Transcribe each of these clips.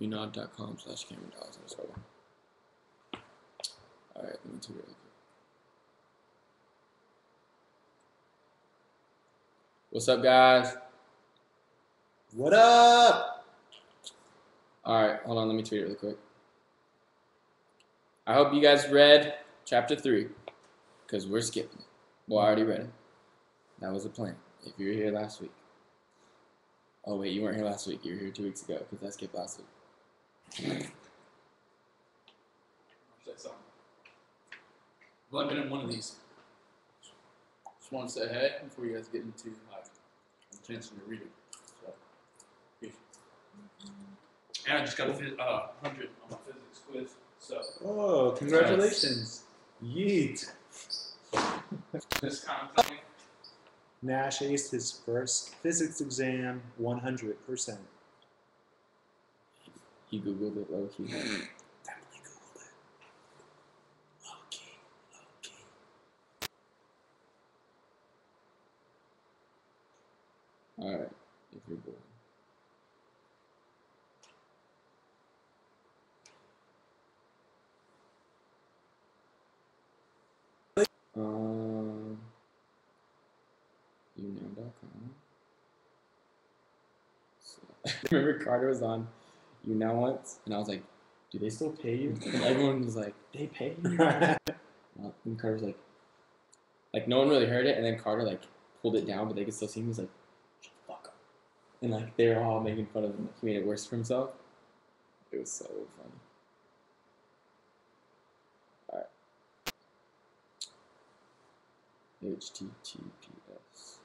unod.com/Cameron Dawes. Alright, let me do it really quick. What's up, guys? What up? Alright, hold on, let me tweet it really quick. I hope you guys read chapter 3, because we're skipping it. Well, I already read it. That was the plan, if you were here last week. Oh, wait, you weren't here last week. You were here 2 weeks ago, because I skipped last week. Well, I've been in one of these. Just want to say hey before you guys get into the chance to read it. So, yeah. And I just got a 100 on my physics quiz. So. Oh, congratulations. Yeet. This kind of thing. Nash aced his first physics exam 100%. He Googled it low-key. Definitely Googled it. Low-key. Alright, if you're bored. YouNow.com. So, I remember Carter was on YouNow once, and I was like, do they still pay you? And everyone was like, they pay you? And Carter was like, no one really heard it, and then Carter, like, pulled it down, but they could still see him. He was like, shut the fuck up. And, like, they were all making fun of him. He made it worse for himself. It was so funny. Alright. HTTPS.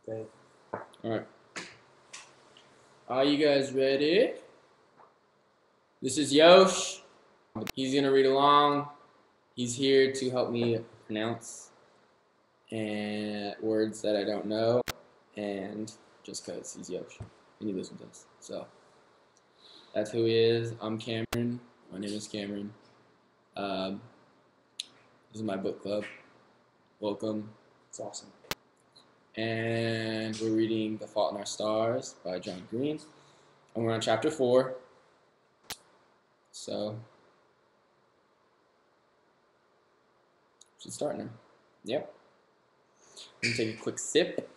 Okay. Alright. Are you guys ready? This is Yosh. He's gonna read along. He's here to help me pronounce words that I don't know, and just because he's Yosh and he lives with us. So that's who he is. I'm Cameron. My name is Cameron. This is my book club. Welcome. It's awesome. And we're reading The Fault in Our Stars by John Green. And we're on chapter 4. So, should start now. Yep. I'm going to take a quick sip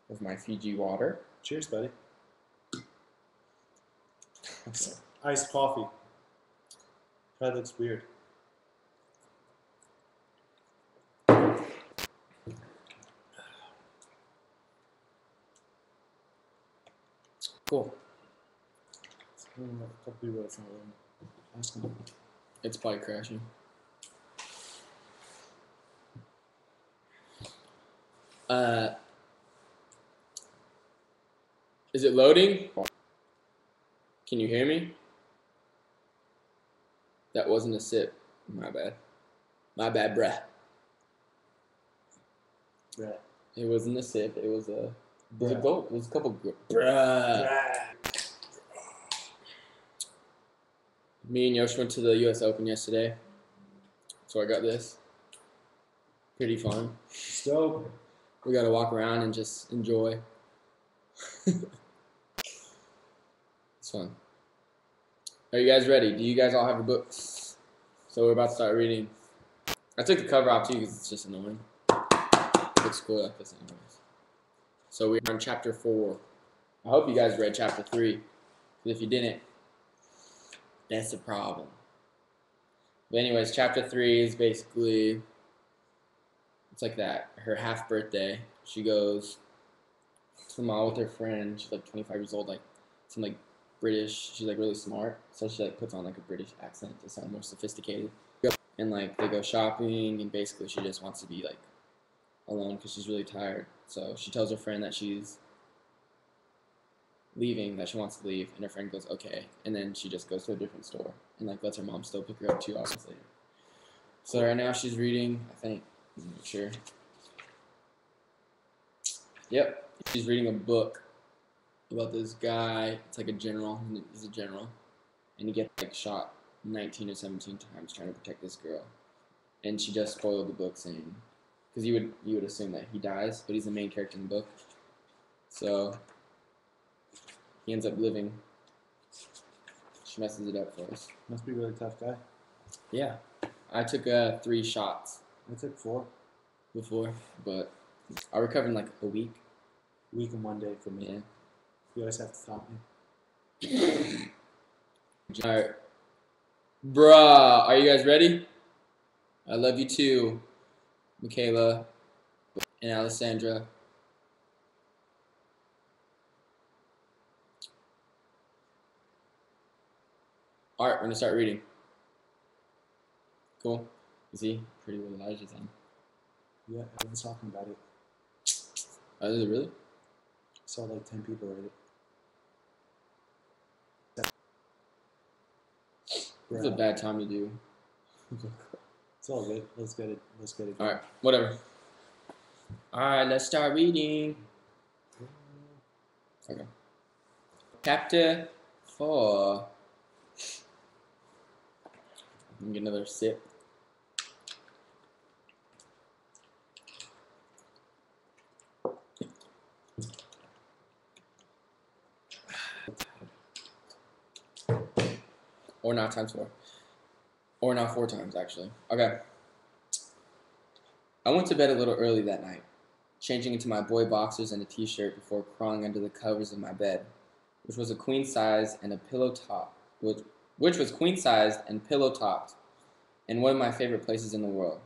of my Fiji water. Cheers, buddy. Iced coffee. Probably looks weird. Cool. A couple people that's not really asking. It's probably crashing. Is it loading? Can you hear me? That wasn't a sip. My bad. My bad, bruh. Bruh. It wasn't a sip. It was a. It was a Bruh. gulp. It was a couple. Bruh. Me and Yosh went to the U.S. Open yesterday, so I got this. Pretty fun. It's dope. We got to walk around and just enjoy. It's fun. Are you guys ready? Do you guys all have your books? So we're about to start reading. I took the cover off too because it's just annoying. It looks cool like this anyways. So we're on chapter 4. I hope you guys read chapter 3. Because if you didn't, that's a problem. But anyways, chapter 3 is basically, it's like that. Her half birthday, she goes to the mall with her friend. She's like 25 years old, like some like British. She's like really smart, so she like puts on like a British accent to sound more sophisticated. And like they go shopping, and basically she just wants to be like alone because she's really tired. So she tells her friend that she's leaving, that she wants to leave, and her friend goes okay, and then she just goes to a different store and like lets her mom still pick her up 2 hours later. So right now she's reading, I think, I'm not sure. Yep, she's reading a book about this guy. It's like a general. He's a general, and he gets like shot 19 or 17 times trying to protect this girl. and she just spoiled the book saying, because you would assume that he dies, but he's the main character in the book, so he ends up living. She messes it up for us. Must be a really tough guy. Yeah, I took 3 shots I took 4. before, but I recovered in like a week. Week and 1 day for me. Yeah. You always have to top me. Alright. Bruh, are you guys ready? I love you too, Michaela and Alessandra. Alright, we're gonna start reading. Cool. You see? Pretty Little Elijah's on. Yeah, everyone's talking about it. Oh, is it really? I saw like 10 people read it. This is a bad time to do. It's all good. Let's get it. Let's get it. Alright, whatever. Alright, let's start reading. Okay. Chapter 4. Let me get another sip. Or not times 4. Or not 4 times, actually. Okay. I went to bed a little early that night, changing into my boy boxers and a t-shirt before crawling under the covers of my bed, which was a queen size and a pillow top, which was queen sized and pillow topped, and one of my favorite places in the world.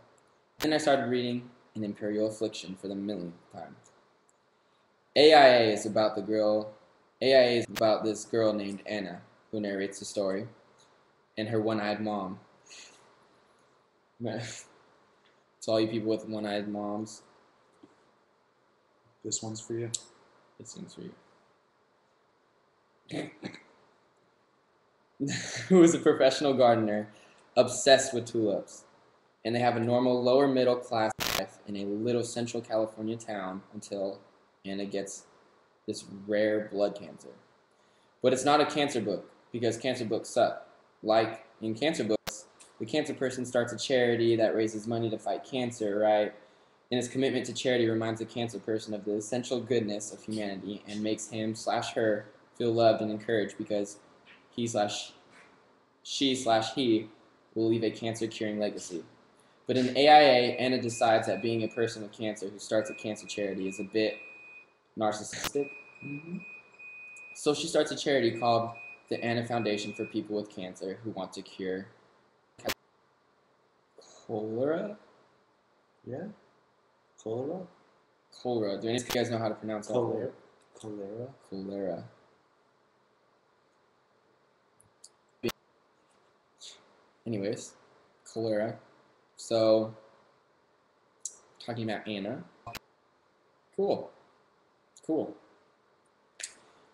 Then I started reading An Imperial Affliction for the millionth time. AIA is about this girl named Anna, who narrates the story, and her one-eyed mom. To all you people with one-eyed moms, This one's for you. this one's for you. Who is a professional gardener, obsessed with tulips, and they have a normal lower middle class life in a little Central California town until Anna gets this rare blood cancer. But it's not a cancer book, because cancer books suck. Like in cancer books, the cancer person starts a charity that raises money to fight cancer, right? And his commitment to charity reminds the cancer person of the essential goodness of humanity and makes him/her feel loved and encouraged because he/she/he will leave a cancer-curing legacy. But in AIA, Anna decides that being a person with cancer who starts a cancer charity is a bit narcissistic. So she starts a charity called the Anna Foundation for people with cancer who want to cure cholera? Yeah? Cholera? Cholera. Do any of you guys know how to pronounce that word? Cholera? Cholera. Anyways, cholera. So, talking about Anna. Cool. Cool.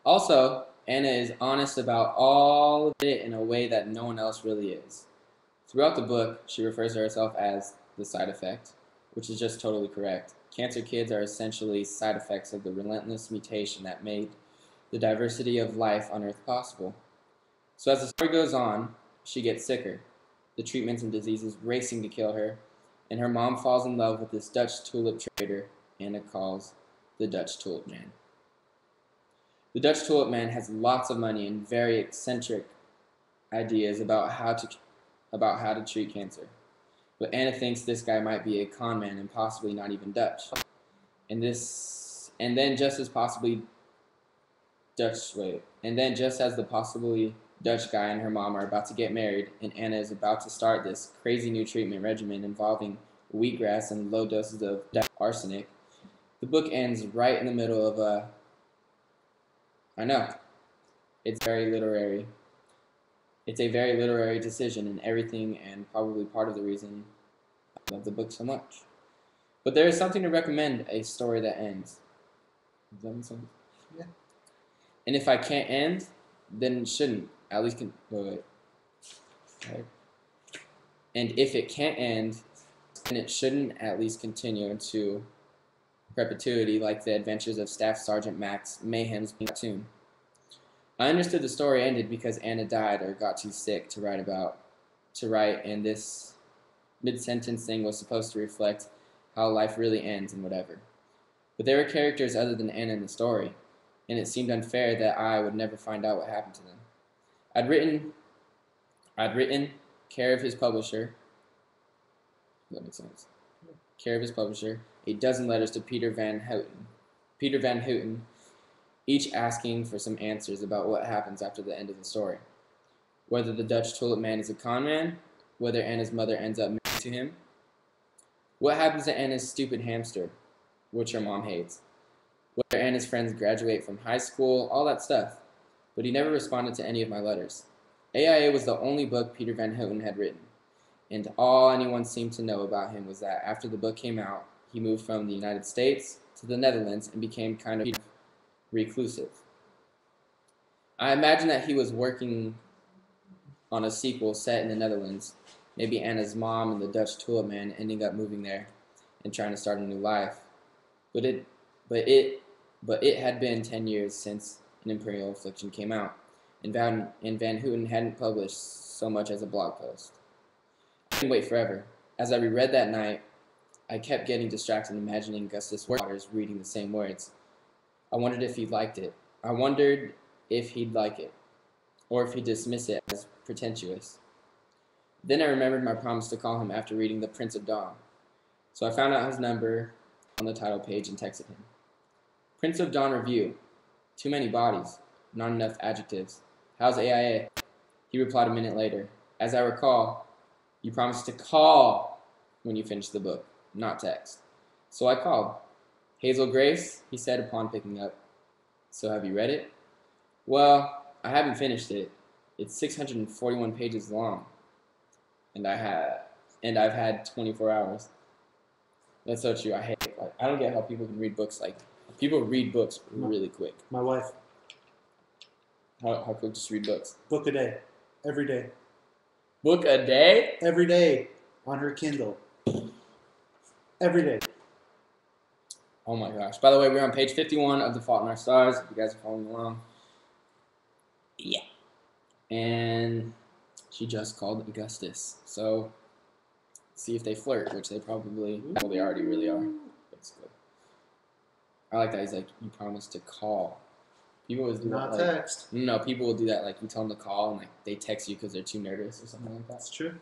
Also, Anna is honest about all of it in a way that no one else really is. Throughout the book, she refers to herself as the side effect, which is just totally correct. Cancer kids are essentially side effects of the relentless mutation that made the diversity of life on Earth possible. So as the story goes on, she gets sicker, the treatments and diseases racing to kill her, and her mom falls in love with this Dutch tulip trader Anna calls the Dutch Tulip Man. The Dutch Tulip Man has lots of money and very eccentric ideas about how to treat cancer. But Anna thinks this guy might be a con man and possibly not even Dutch. And then just as the possibly Dutch guy and her mom are about to get married, and Anna is about to start this crazy new treatment regimen involving wheatgrass and low doses of arsenic, the book ends right in the middle of a... I know. It's very literary. It's a very literary decision and everything, and probably part of the reason I love the book so much. But there is something to recommend a story that ends. Does that make sense? Yeah. And if I can't end, then it shouldn't. At least wait. Okay. And if it can't end, then it shouldn't at least continue into perpetuity like the adventures of Staff Sergeant Max Mayhem's platoon. I understood the story ended because Anna died or got too sick to write, and this mid-sentence thing was supposed to reflect how life really ends and whatever. But there were characters other than Anna in the story, and it seemed unfair that I would never find out what happened to them. I'd written care of his publisher. That makes sense. Care of his publisher, a dozen letters to Peter Van Houten, each asking for some answers about what happens after the end of the story. Whether the Dutch tulip man is a con man, whether Anna's mother ends up married to him, what happens to Anna's stupid hamster, which her mom hates, whether Anna's friends graduate from high school, all that stuff. But he never responded to any of my letters. AIA was the only book Peter Van Houten had written, and all anyone seemed to know about him was that after the book came out, he moved from the United States to the Netherlands and became kind of reclusive. I imagine that he was working on a sequel set in the Netherlands, maybe Anna's mom and the Dutch tulip man ending up moving there and trying to start a new life. But it had been 10 years since An Imperial Affliction came out, and Van Houten hadn't published so much as a blog post. I didn't wait forever. As I reread that night, I kept getting distracted imagining Gustus Waters reading the same words. I wondered if he liked it. I wondered if he'd like it, or if he'd dismiss it as pretentious. Then I remembered my promise to call him after reading The Prince of Dawn, so I found out his number on the title page and texted him. Prince of Dawn review. Too many bodies. Not enough adjectives. How's AIA? He replied a minute later. As I recall, you promised to call when you finish the book, not text. So I called. Hazel Grace, he said upon picking up. So have you read it? Well, I haven't finished it. It's 641 pages long, and I've had 24 hours. That's so true. I don't get how people can read books people read books really quick. My wife. How quick does she read books? Book a day. Every day. Book a day? Every day on her Kindle. Every day. Oh my gosh. By the way, we're on page 51 of The Fault in Our Stars, if you guys are following along. Yeah. And she just called Augustus. So, see if they flirt, which they probably already really are. Basically. I like that. He's like, you promised to call. People always do Not that. text. No, people will do that. Like, you tell them to call, and they text you because they're too nervous or something like that. That's true.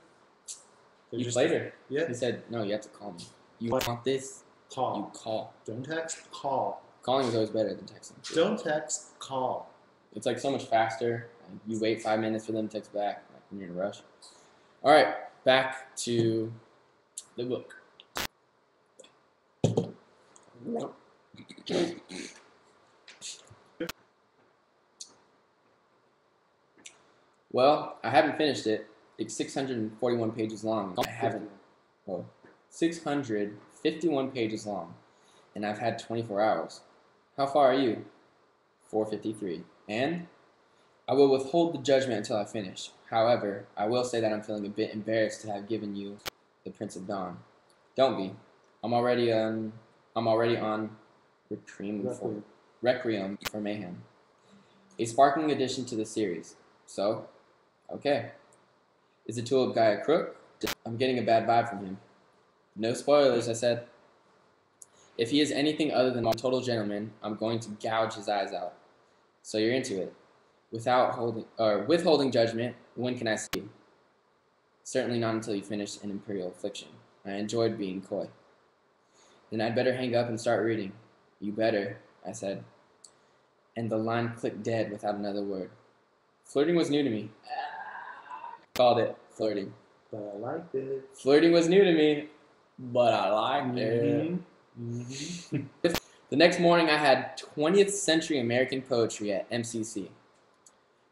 You played her. Yeah. He said, no, you have to call me. You want this? Call. You call. Don't text. Call. Calling is always better than texting. Don't text. Call. It's like so much faster. You wait 5 minutes for them to text back when you're in a rush. All right, back to the book. Well, I haven't finished it. It's 641 pages long. I haven't. Oh, 651 pages long, and I've had 24 hours. How far are you? 453. And I will withhold the judgment until I finish. However, I will say that I'm feeling a bit embarrassed to have given you The Prince of Dawn. Don't be. I'm already on Requiem for Mayhem, a sparkling addition to the series. So, okay. Is the tulip guy a crook? I'm getting a bad vibe from him. No spoilers, I said. If he is anything other than a total gentleman, I'm going to gouge his eyes out. So you're into it. Withholding judgment, when can I see you? Certainly not until you finish An Imperial Affliction. I enjoyed being coy. Then I'd better hang up and start reading. You better, I said. And the line clicked dead without another word. Flirting was new to me. Called it flirting. But I liked it. Flirting was new to me, but I liked it. The next morning I had 20th century American poetry at MCC.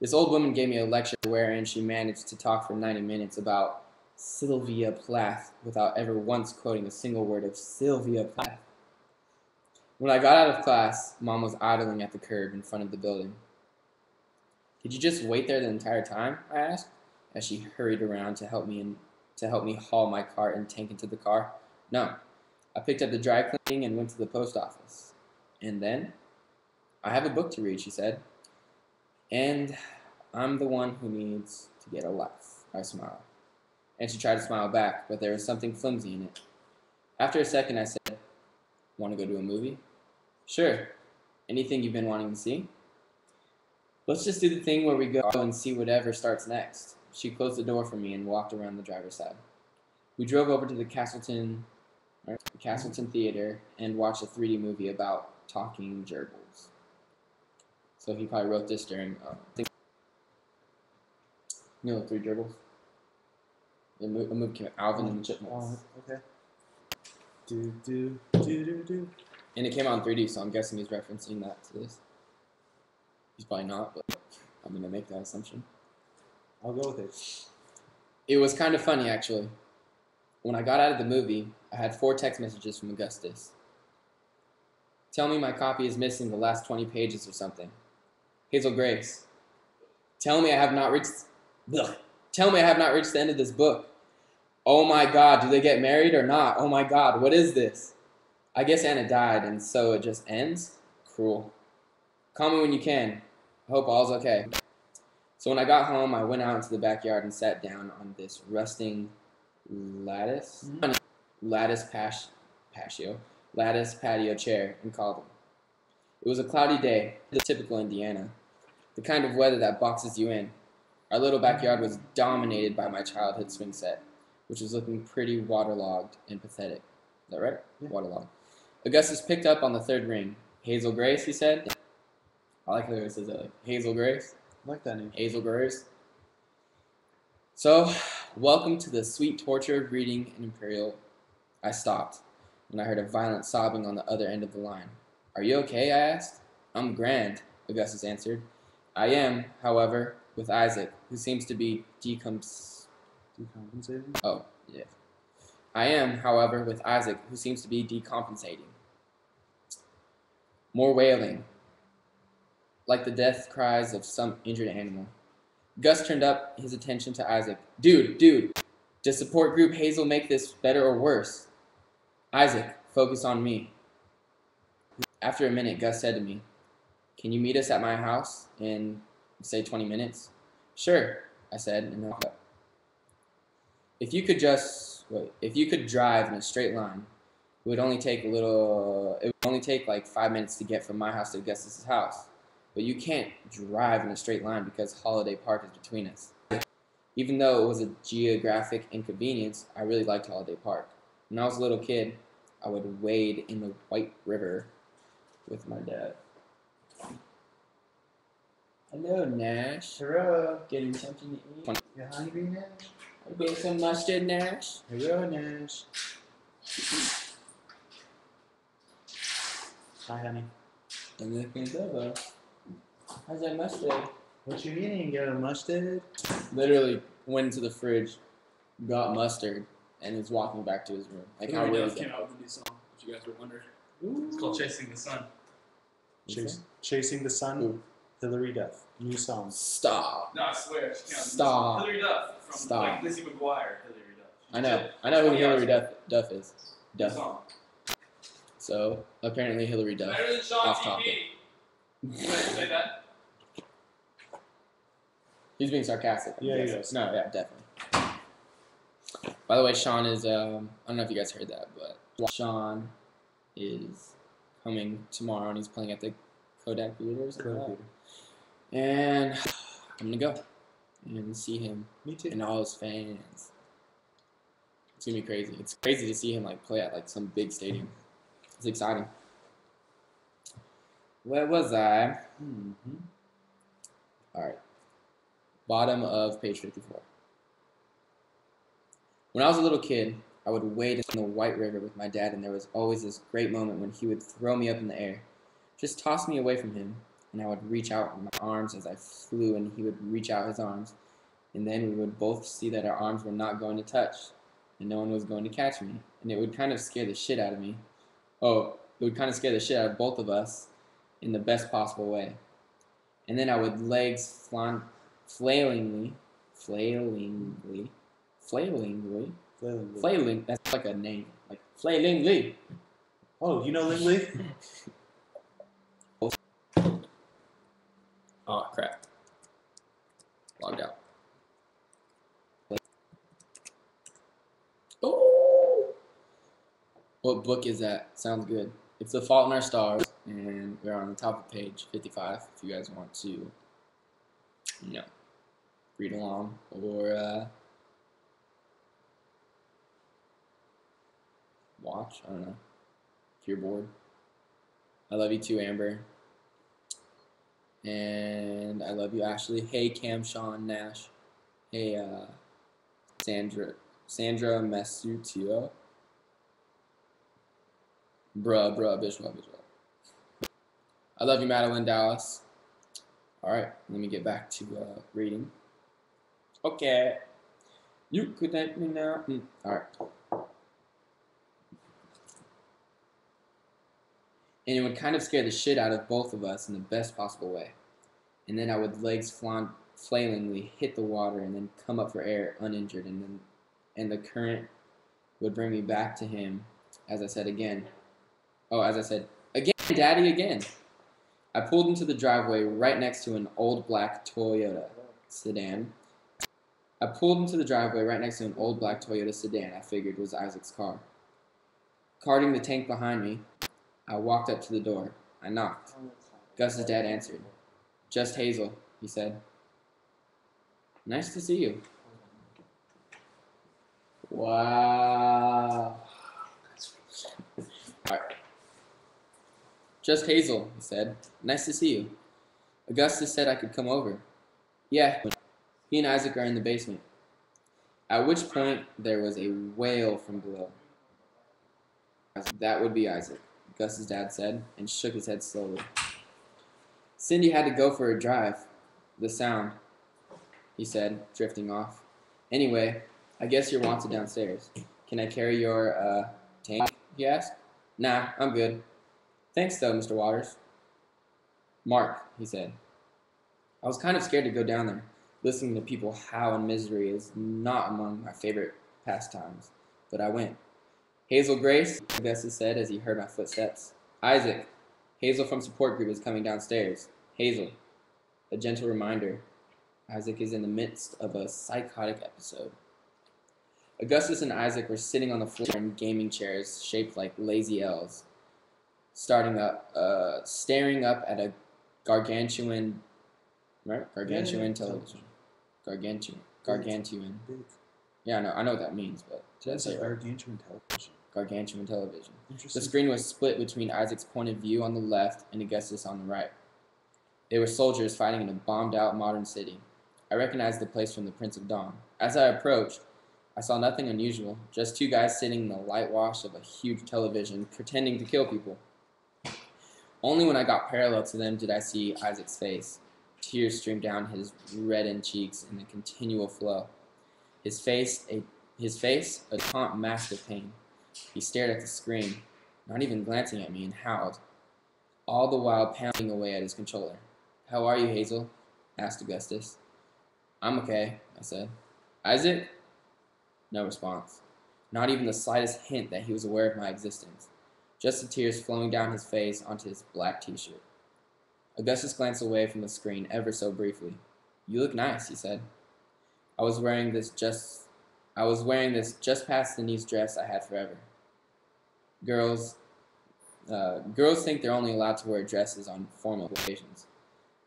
This old woman gave me a lecture wherein she managed to talk for 90 minutes about Sylvia Plath without ever once quoting a single word of Sylvia Plath. When I got out of class, Mom was idling at the curb in front of the building. Did you just wait there the entire time? I asked, as she hurried around to help me haul my cart and tank into the car. No. I picked up the dry cleaning and went to the post office. And then? I have a book to read, she said. And I'm the one who needs to get a life, I smiled. and she tried to smile back, but there was something flimsy in it. After a second, I said, "Want to go to a movie?" "Sure. Anything you've been wanting to see?" "Let's just do the thing where we go and see whatever starts next." She closed the door for me and walked around the driver's side. We drove over to the Castleton Theater and watched a 3D movie about talking gerbils. So he probably wrote this during, Three Gerbils? A movie came out, Alvin and the Chipmunks. Okay. Do. And it came out in 3D, so I'm guessing he's referencing that to this. He's probably not, but I'm going to make that assumption. I'll go with it. It was kind of funny, actually. When I got out of the movie, I had 4 text messages from Augustus. "Tell me my copy is missing the last 20 pages or something." Hazel Grace. Tell me I have not reached the end of this book. Oh my God, do they get married or not? Oh my God, what is this? I guess Anna died, and so it just ends? Cruel. Call me when you can. I hope all's okay. So when I got home, I went out into the backyard and sat down on this rusting lattice patio chair and called him. It was a cloudy day, typical Indiana, the kind of weather that boxes you in. Our little backyard was dominated by my childhood swing set, which was looking pretty waterlogged and pathetic. Is that right? Yeah. Waterlogged. Augustus picked up on the 3rd ring. "Hazel Grace," he said. I like how he says that, like, Hazel Grace. I like that name. Hazel Grace. "So, welcome to the sweet torture of reading an Imperial." I stopped when I heard a violent sobbing on the other end of the line. "Are you okay?" I asked. "I'm grand," Augustus answered. "I am, however, with Isaac, who seems to be Decompensating? Oh, yeah. I am, however, with Isaac, who seems to be decompensating. More wailing, like the death cries of some injured animal. Gus turned up his attention to Isaac. Dude, does support group Hazel make this better or worse?" "Isaac, focus on me." After a minute, Gus said to me, "Can you meet us at my house in, say, 20 minutes? "Sure," I said, and walked up. If you could drive in a straight line, it would only take like 5 minutes to get from my house to Gus's house. But you can't drive in a straight line because Holiday Park is between us. Even though it was a geographic inconvenience, I really liked Holiday Park. When I was a little kid, I would wade in the White River with my dad. Hello, Nash. Hello. Getting something to eat? You hungry, Nash? I'll get some mustard, Nash. Hello, Nash. Hi, honey. I'm looking over. How's that mustard? What you eating? You got a mustard? Literally went into the fridge, got mustard, and is walking back to his room. Like, how Hilary weird Duff is came that? out with a new song, if you guys were wondering. It's called "Chasing the Sun." Chasing the Sun. Ooh. Hilary Duff. New song. Stop. No, I swear, she came out with Stop. Hilary Duff from Stop. like Lizzie McGuire. Hilary Duff. I know who Hillary Duff. Duff is. New Duff. song. So, apparently Hillary Duff. Better than Sean Off TV. topic. Say that. He's being sarcastic. Yeah, he is. No, yeah, definitely. By the way, Sean is, I don't know if you guys heard that, but Sean is coming tomorrow and he's playing at the Kodak Theater or something like that. And I'm going to go and see him. Me too. And all his fans. It's going to be crazy. It's crazy to see him like play at like some big stadium. It's exciting. Where was I? All right. Bottom of page 54. When I was a little kid, I would wade in the White River with my dad, and there was always this great moment when he would throw me up in the air, just toss me away from him, and I would reach out my arms as I flew, and he would reach out his arms, and then we would both see that our arms were not going to touch, and no one was going to catch me, and it would kind of scare the shit out of me. Oh, it would kind of scare the shit out of both of us in the best possible way. And then I would legs flailingly, that's like a name, like flailingly. Oh, you know Lingley? Oh, crap. Logged out. What book is that? Sounds good. It's The Fault in Our Stars, and we're on the top of page 55 if you guys want to, you know, read along or watch. I don't know. If you're bored. I love you too, Amber. And I love you, Ashley. Hey, Cam, Sean, Nash. Hey, Sandra Mesutio. Bruh, Bishop. I love you, Madeline Dallas. Alright, let me get back to reading. Okay. You connect me now. Alright. And it would kind of scare the shit out of both of us in the best possible way. And then I would legs flailingly hit the water and then come up for air uninjured, and the current would bring me back to him, as I said, again, Daddy, again. I pulled into the driveway right next to an old black Toyota sedan. I figured was Isaac's car. Carting the tank behind me, I walked up to the door. I knocked. Gus's dad answered. Just Hazel, he said. Nice to see you. Wow. All right. Just Hazel, he said. Nice to see you. Augustus said I could come over. Yeah, he and Isaac are in the basement. At which point, there was a wail from below. That would be Isaac, Gus's dad said, and shook his head slowly. Cindy had to go for a drive. The sound, he said, drifting off. Anyway, I guess you're wanted downstairs. Can I carry your, tank? He asked. Nah, I'm good. Thanks, though, Mr. Waters. Mark, he said. I was kind of scared to go down there. Listening to people howl in misery is not among my favorite pastimes, but I went. Hazel Grace, Augustus said as he heard my footsteps. Isaac, Hazel from support group is coming downstairs. Hazel. A gentle reminder. Isaac is in the midst of a psychotic episode. Augustus and Isaac were sitting on the floor in gaming chairs shaped like lazy L's, staring up at a gargantuan television. Gargantuan. Yeah, I know what that means, but That's a gargantuan television. Gargantuan television. Interesting. The screen was split between Isaac's point of view on the left and Augustus on the right. They were soldiers fighting in a bombed-out modern city. I recognized the place from The Prince of Dawn. As I approached, I saw nothing unusual, just two guys sitting in the light wash of a huge television, pretending to kill people. Only when I got parallel to them did I see Isaac's face. Tears streamed down his reddened cheeks in a continual flow. His face, a taunt mask of pain. He stared at the screen, not even glancing at me, and howled, all the while pounding away at his controller. How are you, Hazel? Asked Augustus. I'm okay, I said. Isaac? No response. Not even the slightest hint that he was aware of my existence. Just the tears flowing down his face onto his black t-shirt. Augustus glanced away from the screen ever so briefly. You look nice, he said. I was wearing this just past the knees dress I had forever. Girls think they're only allowed to wear dresses on formal occasions.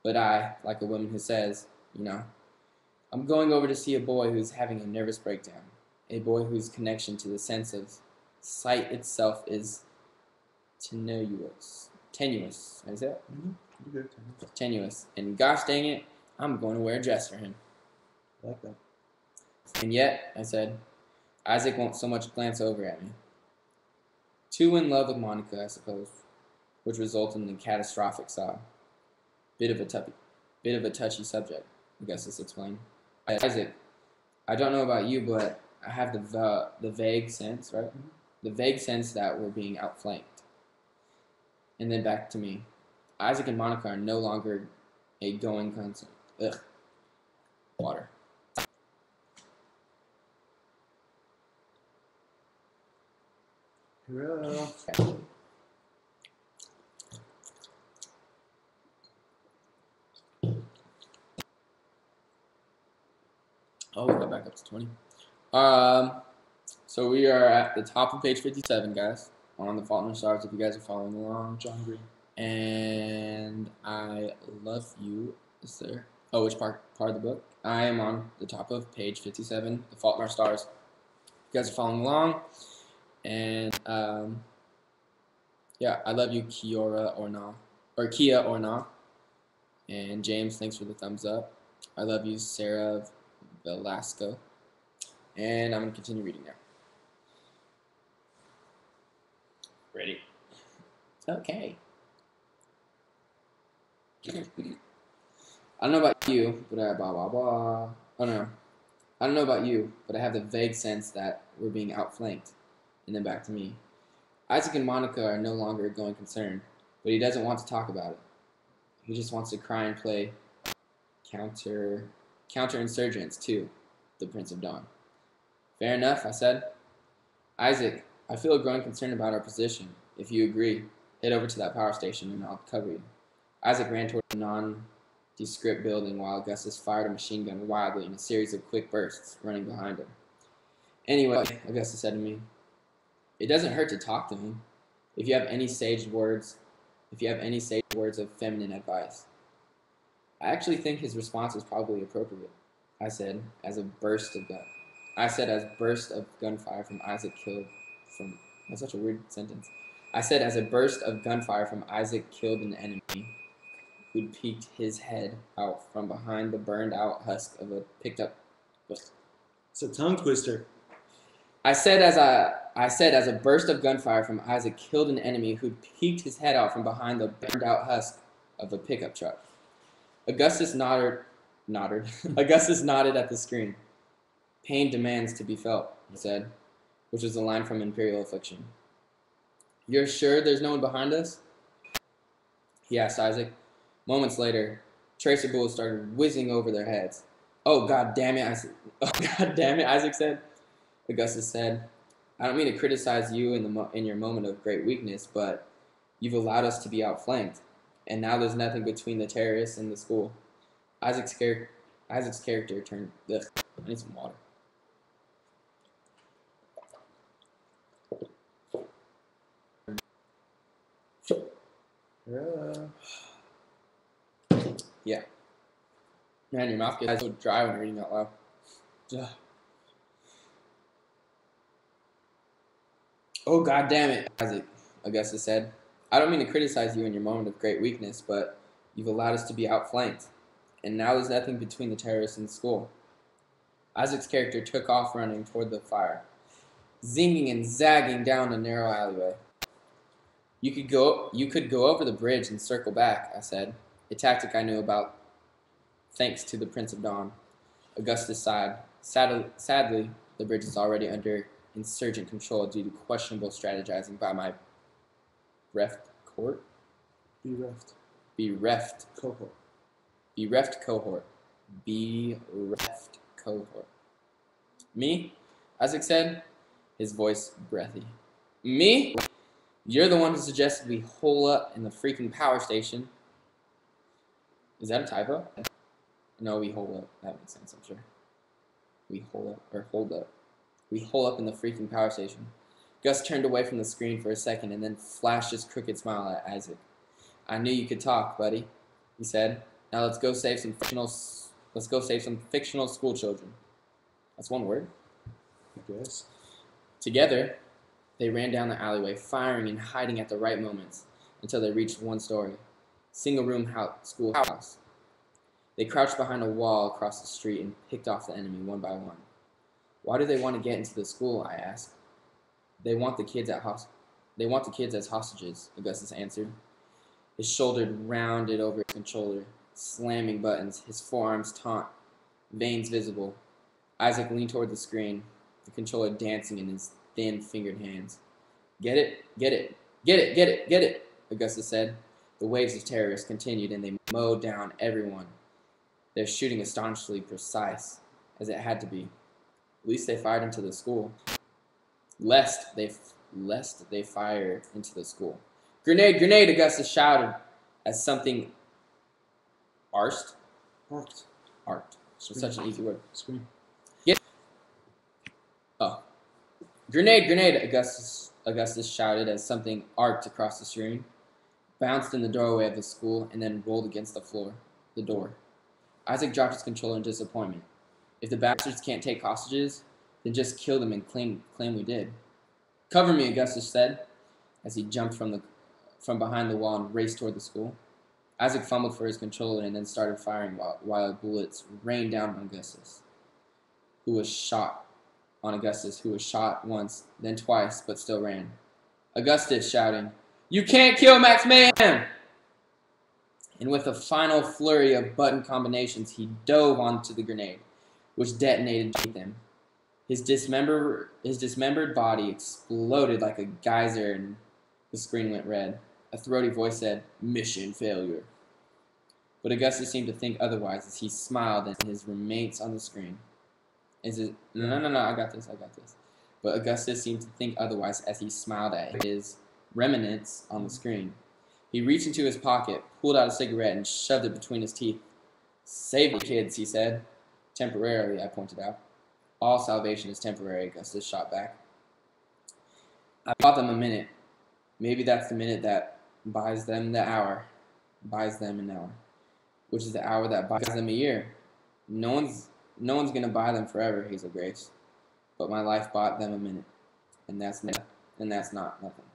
But I, like a woman who says, I'm going over to see a boy who's having a nervous breakdown. A boy whose connection to the sense of sight itself is tenuous. How do you say that? Mm-hmm. Good. Tenuous. And gosh dang it, I'm going to wear a dress for him. I like that. And yet, I said, Isaac won't so much glance over at me. Too in love with Monica, I suppose, which resulted in a catastrophic sob. Bit of a touchy subject, Augustus explained. Isaac, I don't know about you, but I have the vague sense, right? Mm-hmm. The vague sense that we're being outflanked. And then back to me. Isaac and Monica are no longer a going concern. Ugh. Water. Hurrah. Oh, we got back up to 20. So we are at the top of page 57, guys. on The Fault in Our Stars if you guys are following along. John Green. And I love you. Is there? Oh, which part of the book? I am on the top of page 57, The Fault in Our Stars. You guys are following along. And yeah, I love you, Kiora or Na, or Kia or Na. And James, thanks for the thumbs up. I love you, Sarah Velasco. And I'm gonna continue reading now. Ready? Okay. I don't know about you, but Oh no. I don't know about you, but I have the vague sense that we're being outflanked. And then back to me. Isaac and Monica are no longer a going concern, but he doesn't want to talk about it. He just wants to cry and play counterinsurgents too, the Prince of Dawn. Fair enough, I said. Isaac, I feel a growing concern about our position. If you agree, head over to that power station and I'll cover you. Isaac ran toward the nondescript building while Augustus fired a machine gun wildly in a series of quick bursts, running behind him. Anyway, Augustus said to me, it doesn't hurt to talk to him. If you have any sage words of feminine advice. I actually think his response was probably appropriate. I said, as burst of gunfire from Isaac killed from. That's such a weird sentence. I said, as a burst of gunfire from Isaac killed an enemy who'd peeked his head out from behind the burned-out husk of a picked-up. It's a tongue twister. I said, as a burst of gunfire from Isaac killed an enemy who'd peeked his head out from behind the burned-out husk of a pickup truck. Augustus nodded at the screen. Pain demands to be felt, he said, which was a line from Imperial Affliction. You're sure there's no one behind us? He asked Isaac. Moments later, tracer bullets started whizzing over their heads. Oh, God damn it, Isaac said. Augustus said, I don't mean to criticize you in your moment of great weakness, but you've allowed us to be outflanked, and now there's nothing between the terrorists and the school. Isaac's character turned. Ugh, I need some water. Yeah. Man, your mouth gets so dry when reading out loud. Ugh. Oh, God damn it, Isaac, Augustus said. I don't mean to criticize you in your moment of great weakness, but you've allowed us to be outflanked, and now there's nothing between the terrorists and the school. Isaac's character took off running toward the fire, zinging and zagging down a narrow alleyway. You could go over the bridge and circle back, I said, a tactic I knew about thanks to the Prince of Dawn. Augustus sighed. Sadly, the bridge is already under insurgent control due to questionable strategizing by my bereft cohort. Me? Isaac said, his voice breathy. Me? You're the one who suggested we hole up in the freaking power station. Is that a typo? No, we hole up. That makes sense, I'm sure. We hole up, or hold up. We hole up in the freaking power station. Gus turned away from the screen for a second and then flashed his crooked smile at Isaac. I knew you could talk, buddy, he said. Now let's go save some fictional school children. That's one word. I guess. Together, they ran down the alleyway, firing and hiding at the right moments until they reached one story, single-room schoolhouse. They crouched behind a wall across the street and picked off the enemy one by one. Why do they want to get into the school? I asked. They want the kids as hostages, Augustus answered. His shoulder rounded over his controller, slamming buttons, his forearms taut, veins visible. Isaac leaned toward the screen, the controller dancing in his thin-fingered hands. Get it? Get it? Get it? Get it? Get it? Augustus said. The waves of terrorists continued, and they mowed down everyone. Their shooting astonishingly precise, as it had to be. At least they fired into the school. Lest they fire into the school. Grenade! Grenade! Augustus shouted as something arced. So such an easy word. Scream. Get. Oh. Grenade! Grenade! Augustus Augustus shouted as something arced across the screen, bounced in the doorway of the school, and then rolled against the door. Isaac dropped his controller in disappointment. If the bastards can't take hostages, then just kill them and claim we did. Cover me, Augustus said, as he jumped from behind the wall and raced toward the school. Isaac fumbled for his controller and then started firing while bullets rained down on Augustus, who was shot once, then twice, but still ran. Augustus shouting, "You can't kill Max Mayhem!" And with a final flurry of button combinations, he dove onto the grenade, which detonated beneath him. His dismembered body exploded like a geyser, and the screen went red. A throaty voice said, "Mission failure." But Augustus seemed to think otherwise as he smiled at his remains on the screen. No, I got this. But Augustus seemed to think otherwise as he smiled at his remnants on the screen. He reached into his pocket, pulled out a cigarette, and shoved it between his teeth. "Save the kids," he said. "Temporarily," I pointed out. "All salvation is temporary," Augustus shot back. "I bought them a minute. Maybe that's the minute that buys them an hour, which is the hour that buys them a year. No one's gonna buy them forever, Hazel Grace. But my life bought them a minute, and that's not nothing."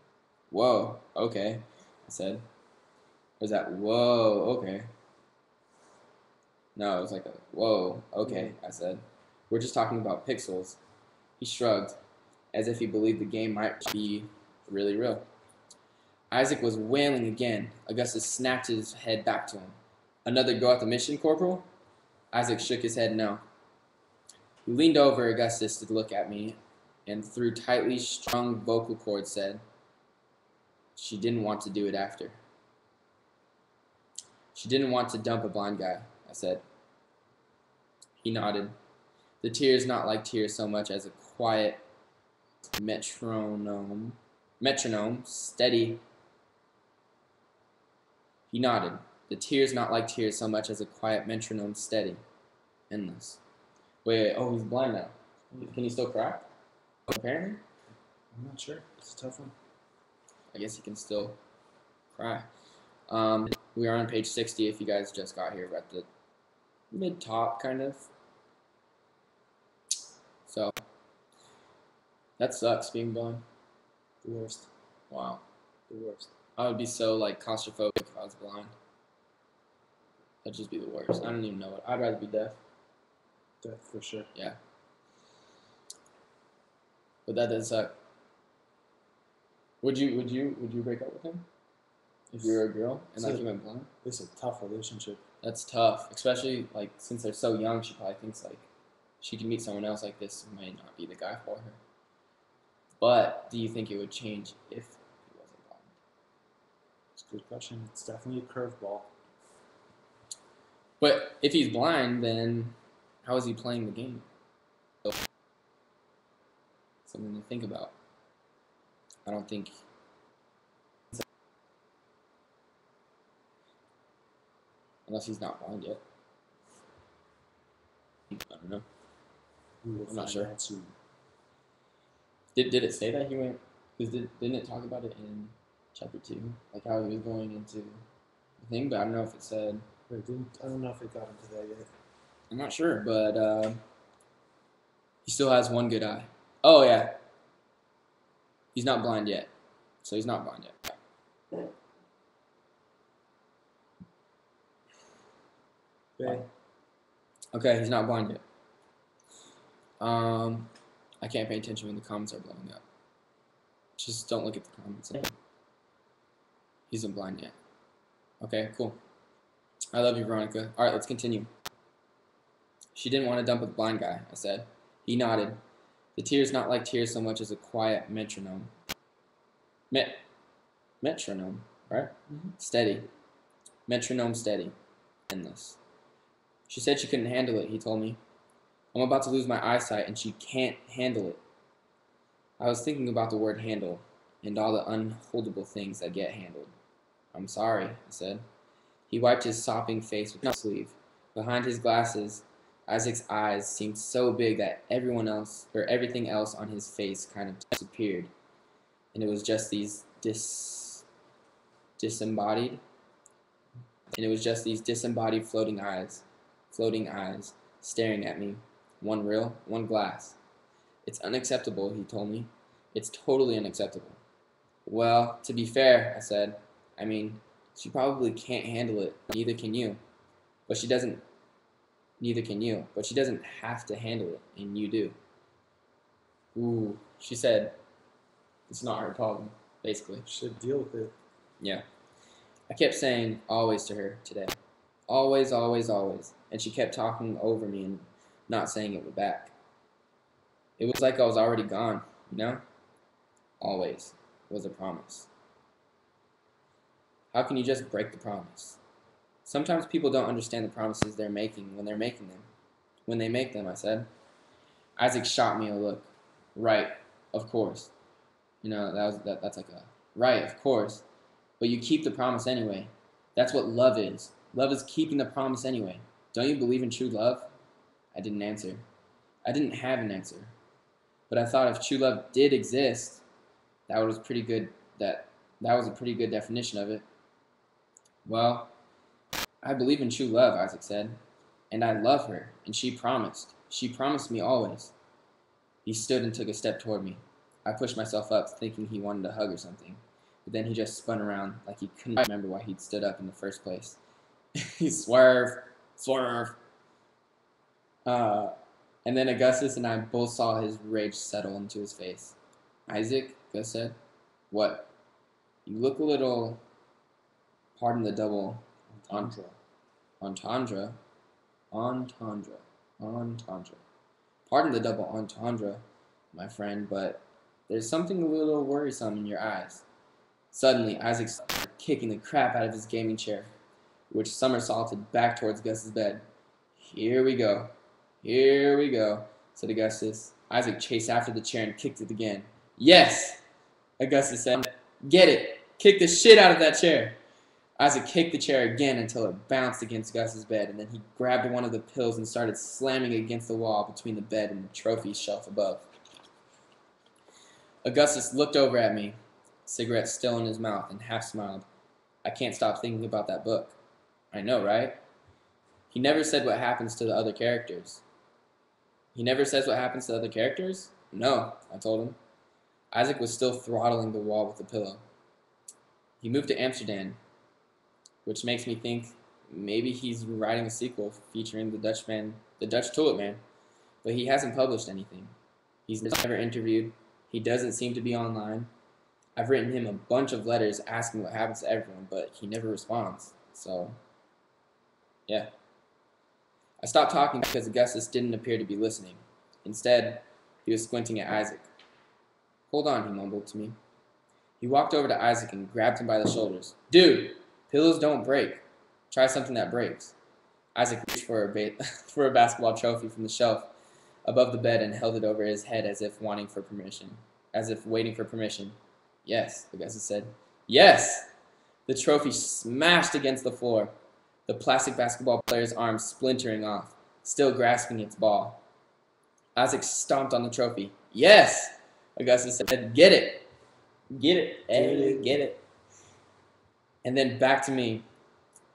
"Whoa, okay," I said. Was that "whoa, okay"? No, it was like a "whoa, okay," I said. "We're just talking about pixels." He shrugged, as if he believed the game might be really real. Isaac was wailing again. Augustus snapped his head back to him. "Another go at the mission, Corporal?" Isaac shook his head no. He leaned over Augustus to look at me, and through tightly strung vocal cords said, "She didn't want to do it after." "She didn't want to dump a blind guy," I said. He nodded. The tears not like tears so much as a quiet metronome, steady. He nodded. The tears not like tears so much as a quiet metronome, steady, endless. Wait, oh, he's blind now. Can he still cry? Apparently. I'm not sure. It's a tough one. I guess he can still cry. We are on page 60 if you guys just got here. We're at the mid-top, kind of. So, that sucks, being blind. The worst. Wow. The worst. I would be so, claustrophobic if I was blind. That'd just be the worst. I don't even know it. I'd rather be deaf. Death for sure. Yeah. But that does suck. Would you break up with him? If you were a girl and you went blind? It's a tough relationship. That's tough. Especially since they're so young, she probably thinks she could meet someone else like this who might not be the guy for her. But do you think it would change if he wasn't blind? It's a good question. It's definitely a curveball. But if he's blind, then how is he playing the game? Something to think about. I don't think. Unless he's not blind yet. I don't know. I'm not sure. Did it say that he went? Because didn't it talk about it in chapter 2? Like how he was going into the thing, but I don't know if it said. I don't know if it got into that yet. I'm not sure, but he still has one good eye. Oh yeah. He's not blind yet. So he's not blind yet. Okay. Okay, he's not blind yet. I can't pay attention when the comments are blowing up. Just don't look at the comments. He isn't blind yet. Okay, cool. I love you, Veronica. Alright, let's continue. She didn't want to dump a blind guy, I said. He nodded. The tears not like tears so much as a quiet metronome. Metronome, right? Mm-hmm. Steady. Metronome steady. Endless. She said she couldn't handle it, he told me. I'm about to lose my eyesight and she can't handle it. I was thinking about the word handle and all the unholdable things that get handled. I'm sorry, I said. He wiped his sopping face with his sleeve. Behind his glasses, Isaac's eyes seemed so big that everything else on his face kind of disappeared. and it was just these disembodied floating eyes staring at me, one real, one glass. It's unacceptable, he told me. It's totally unacceptable. Well, to be fair, I said, I mean, she probably can't handle it, neither can you. But she doesn't have to handle it, and you do. Ooh, she said, it's not her problem, basically. Should deal with it. Yeah. I kept saying always to her today. Always, always, always. And she kept talking over me and not saying it back. It was like I was already gone, you know? Always was a promise. How can you just break the promise? Sometimes people don't understand the promises they're making when they're making them. When they make them, I said. Isaac shot me a look. Right, of course. You know, that's like a, right, of course. But you keep the promise anyway. That's what love is. Love is keeping the promise anyway. Don't you believe in true love? I didn't answer. I didn't have an answer. But I thought if true love did exist, that was a pretty good definition of it. Well, I believe in true love, Isaac said. And I love her, and she promised. She promised me always. He stood and took a step toward me. I pushed myself up, thinking he wanted a hug or something. But then he just spun around like he couldn't remember why he'd stood up in the first place. He swerved. And then Augustus and I both saw his rage settle into his face. Isaac, Gus said. What? You look a little, pardon the double entendre. Entendre. Pardon the double entendre, my friend, but there's something a little worrisome in your eyes. Suddenly, Isaac started kicking the crap out of his gaming chair, which somersaulted back towards Gus's bed. Here we go, said Augustus. Isaac chased after the chair and kicked it again. Yes, Augustus said. Get it. Kick the shit out of that chair. Isaac kicked the chair again until it bounced against Gus's bed, and then he grabbed one of the pills and started slamming it against the wall between the bed and the trophy shelf above. Augustus looked over at me, cigarette still in his mouth, and half smiled. I can't stop thinking about that book. I know, right? He never said what happens to the other characters. He never says what happens to the other characters? No, I told him. Isaac was still throttling the wall with the pillow. He moved to Amsterdam, which makes me think maybe he's writing a sequel featuring the Dutch Tulip Man, but he hasn't published anything. He's never interviewed. He doesn't seem to be online. I've written him a bunch of letters asking what happens to everyone, but he never responds. So, yeah. I stopped talking because Augustus didn't appear to be listening. Instead, he was squinting at Isaac. Hold on, he mumbled to me. He walked over to Isaac and grabbed him by the shoulders. Dude, pillows don't break. Try something that breaks. Isaac reached for a basketball trophy from the shelf above the bed and held it over his head as if waiting for permission. Yes, Augustus said. Yes! The trophy smashed against the floor, the plastic basketball player's arm splintering off, still grasping its ball. Isaac stomped on the trophy. Yes! Augustus said, get it! Get it! Hey, get it! And then back to me.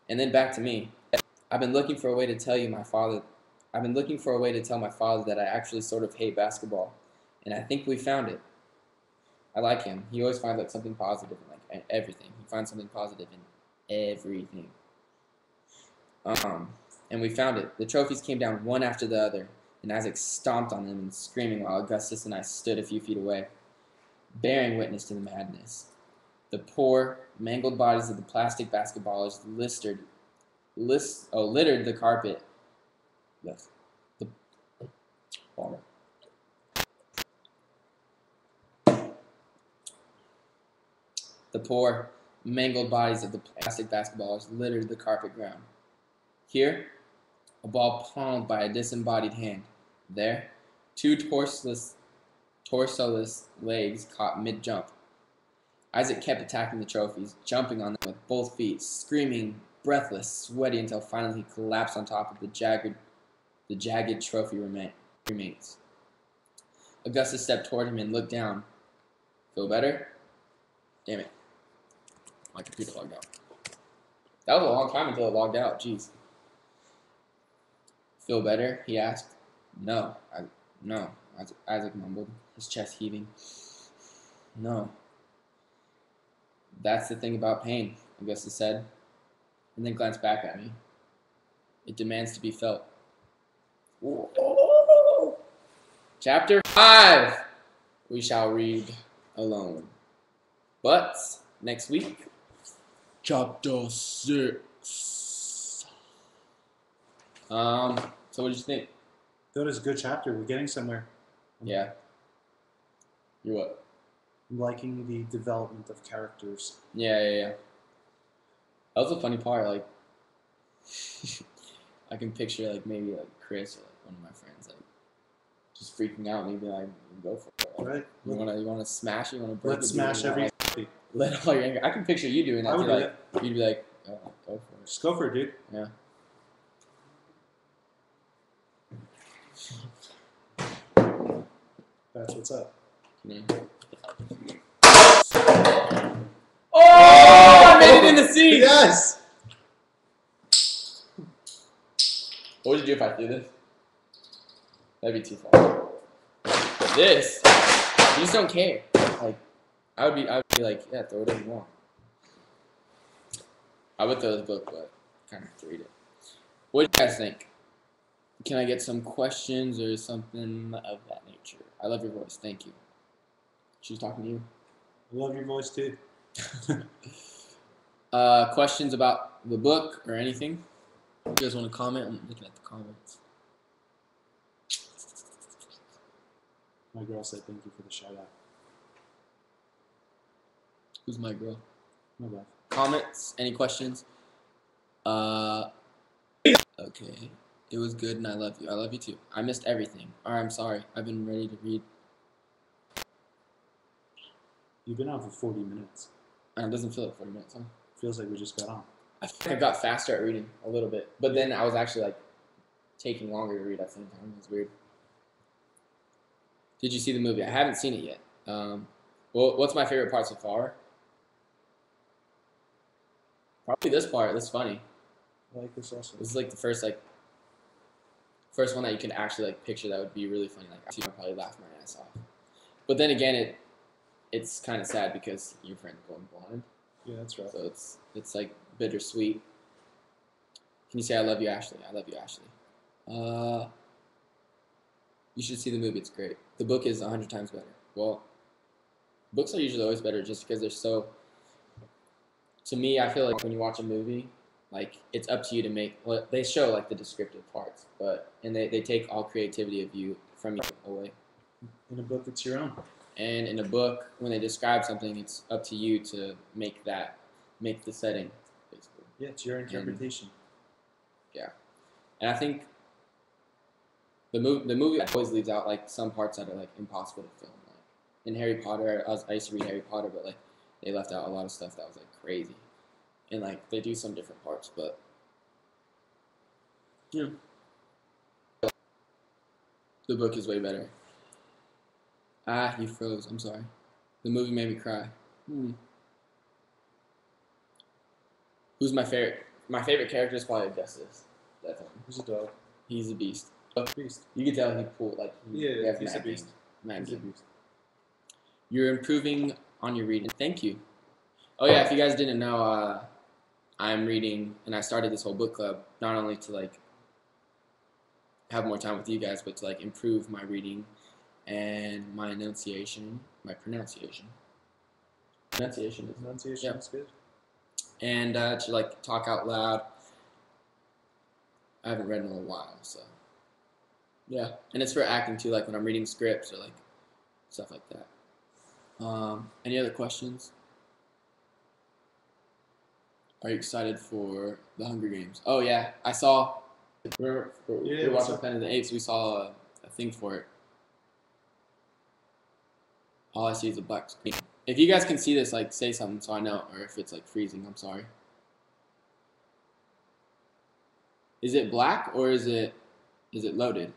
I've been looking for a way to tell my father that I actually sort of hate basketball. And I think we found it. I like him. He always finds like something positive in like everything. He finds something positive in everything. And we found it. The trophies came down one after the other, and Isaac stomped on them and screaming while Augustus and I stood a few feet away, bearing witness to the madness. The poor, mangled bodies of the plastic basketballers littered the carpet. Yes. The poor, mangled bodies of the plastic basketballers littered the carpet ground. Here, a ball palmed by a disembodied hand. There, two torsoless legs caught mid-jump. Isaac kept attacking the trophies, jumping on them with both feet, screaming, breathless, sweaty, until finally he collapsed on top of the jagged trophy remains. Augustus stepped toward him and looked down. Feel better? Damn it. My computer logged out. That was a long time until it logged out. Jeez. Feel better? He asked. No. No. Isaac mumbled, his chest heaving. No. That's the thing about pain, Augusta said, and then glanced back at me. It demands to be felt. Whoa. Chapter 5. We shall read alone. But next week, Chapter 6. So what did you think? That was a good chapter. We're getting somewhere. Yeah. You're what? I'm liking the development of characters. Yeah. That was a funny part. Like, I can picture like maybe like Chris or like one of my friends like just freaking out. Maybe like go for it. Like, Right. You wanna smash? You wanna break? Let's smash every. Like, let all your anger. I can picture you doing that. I would too. do Like, you'd be like, oh, go for it. Just go for it, dude. Yeah. That's what's up. Yeah. Oh! I made it in the sea. Yes. What would you do if I threw this? That'd be too far. This, you just don't care. Like, I would be like, yeah, throw whatever you want. I would throw this book, but kind of have to read it. What do you guys think? Can I get some questions or something of that nature? I love your voice. Thank you. She was talking to you. I love your voice too. Questions about the book or anything? You guys want to comment? I'm looking at the comments. My girl said thank you for the shout out. Who's my girl? My bad. Comments? Any questions? Okay. It was good and I love you. I love you too. I missed everything. Alright, I'm sorry. I've been ready to read. You've been on for 40 minutes. It doesn't feel like 40 minutes, huh? Feels like we just got on. I feel like I got faster at reading a little bit. But then I was actually like taking longer to read at the same time. It was weird. Did you see the movie? I haven't seen it yet. Well, what's my favorite part so far? Probably this part. This is funny. I like this also. This is like the first one that you can actually like picture that would be really funny. Like I'd probably laugh my ass off. But then again, it's kind of sad because your friend's going blind. Yeah, that's right. So it's like bittersweet. Can you say I love you, Ashley? I love you, Ashley. You should see the movie. It's great. The book is 100 times better. Well, books are usually always better just because they're so. To me, I feel like when you watch a movie, like it's up to you to make. Well, they show like the descriptive parts, and they take all creativity of you from you away. In a book, it's your own. And in a book, when they describe something, it's up to you to make the setting, basically. Yeah, it's your interpretation. And I think the movie always leaves out like some parts that are like impossible to film. Like in Harry Potter, I used to read Harry Potter, but like they left out a lot of stuff that was like crazy, and like they do some different parts, but yeah, the book is way better. Ah, you froze. I'm sorry. The movie made me cry. Who's my favorite? My favorite character is probably Augustus. That's him. He's a dog. He's a beast. Beast. You can tell he pulled like He's a beast. Mad He's a game. beast. You're improving on your reading. Thank you. Oh yeah, if you guys didn't know, I'm reading, and I started this whole book club not only to like have more time with you guys, but to like improve my reading and my pronunciation. Pronunciation is good. And to like talk out loud. I haven't read in a while, so yeah. And it's for acting too, like when I'm reading scripts or like stuff like that. Any other questions? Are you excited for the Hunger Games? Oh yeah, I saw. We were watching Planet of the Apes. We saw a thing for it. All I see is a black screen. If you guys can see this, like say something so I know, or if it's like freezing, I'm sorry. Is it black or is it loaded?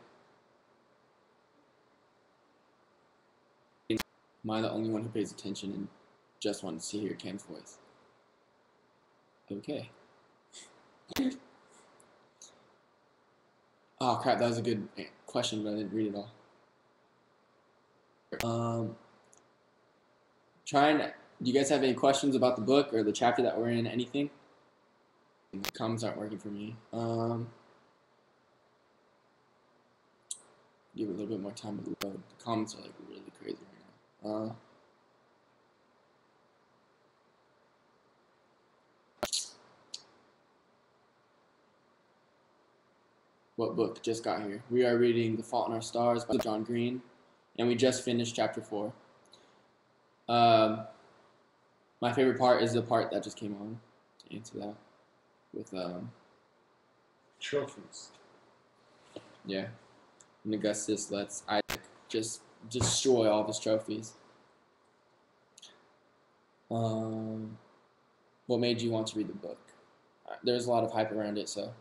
Am I the only one who pays attention just wanted to hear Cam's voice. Okay. Oh crap, that was a good question, but I didn't read it all. Do you guys have any questions about the book or the chapter that we're in? Anything? The comments aren't working for me. Give it a little bit more time to load. The comments are like really crazy right now. What book just got here? We are reading The Fault in Our Stars by John Green, and we just finished chapter 4. My favorite part is the part that just came on, to answer that, with Trophies. yeah, and Augustus lets Isaac just destroy all of his trophies. What made you want to read the book? There's a lot of hype around it, so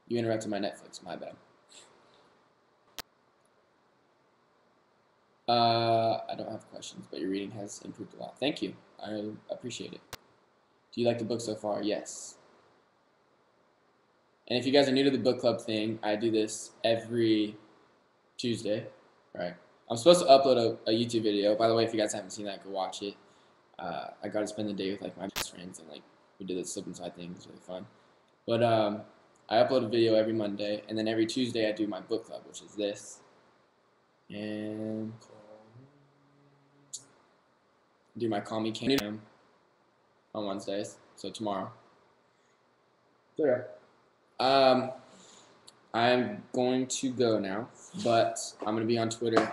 you interrupted my Netflix. My bad. I don't have questions, but your reading has improved a lot. Thank you. I appreciate it. Do you like the book so far? Yes. And if you guys are new to the book club thing, I do this every Tuesday, right? I'm supposed to upload a YouTube video. By the way, if you guys haven't seen that, go watch it. I got to spend the day with like my best friends, and like we did this slip and slide thing. It was really fun. But I upload a video every Monday, and then every Tuesday I do my book club, which is this. And do my Call Me Cam on Wednesdays, so tomorrow. So yeah. I'm going to go now, but I'm going to be on Twitter,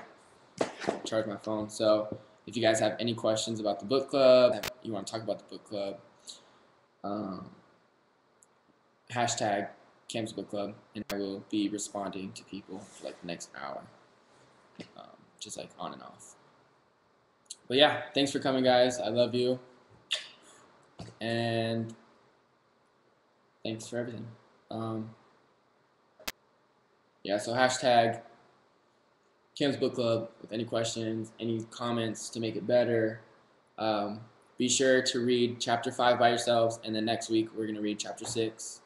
charge my phone. So if you guys have any questions about the book club, you want to talk about the book club, hashtag Cam's Book Club, and I will be responding to people for like the next hour, just like on and off. But yeah, thanks for coming, guys. I love you, and thanks for everything. Yeah, so hashtag Cam's Book Club with any questions, any comments to make it better. Be sure to read chapter 5 by yourselves, and then next week we're going to read chapter 6.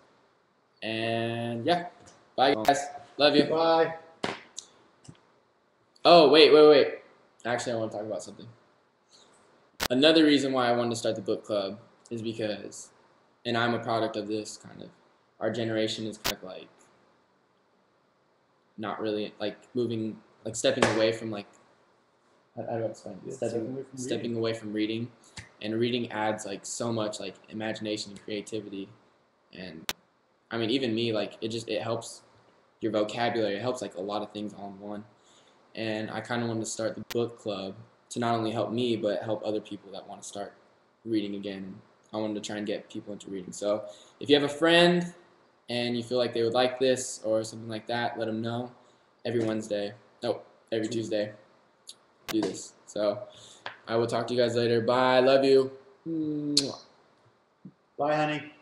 And yeah, bye guys. Love you. Bye. Oh, wait. Actually, I want to talk about something. Another reason why I wanted to start the book club is because, and I'm a product of this kind of, our generation is kind of like, not really, like moving, like stepping away from like, how do I explain it? Stepping away from reading. And reading adds like so much like imagination and creativity. And I mean, even me, like it helps your vocabulary. It helps like a lot of things all in one. And I kind of wanted to start the book club to not only help me, but help other people that want to start reading again. I wanted to try and get people into reading. So if you have a friend and you feel like they would like this or something like that, let them know. Every Tuesday, do this. So I will talk to you guys later. Bye. Love you. Bye, honey.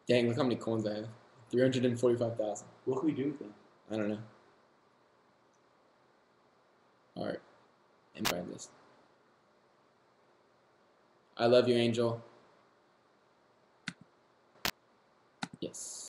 Dang, look how many coins I have. 345,000. What can we do with them? I don't know. All right. And try this. I love you, Angel. Yes.